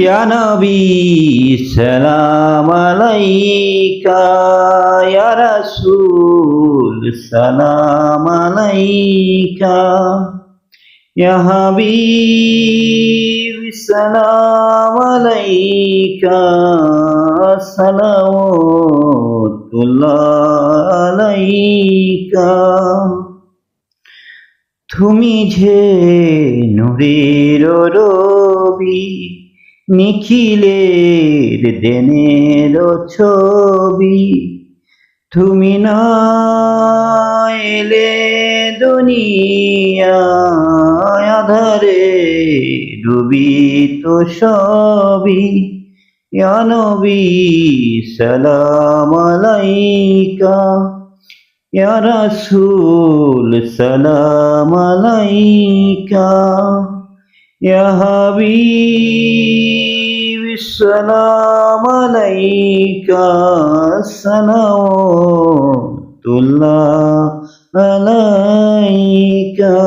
ইয়া নবী সালাম আলাইকা, ইয়া রাসূল সালাম আলাইকা, ইয়া হাবিব সালাম আলাইকা, সালাওয়াতুল্লাহ আলাইকা। তুমি যে নূরের রবি, নিখিলের দেনের ছবি, তুমি না এলে দুনিয়ায় আঁধারে ডুবিত সবই। ইয়া নবী সালাম আলাইকা, ইয়া রাসূল সালাম আলাইকা, ইয়া হাবিব সালাম আলাইকা, সালাওয়াতুল্লাহ আলাইকা।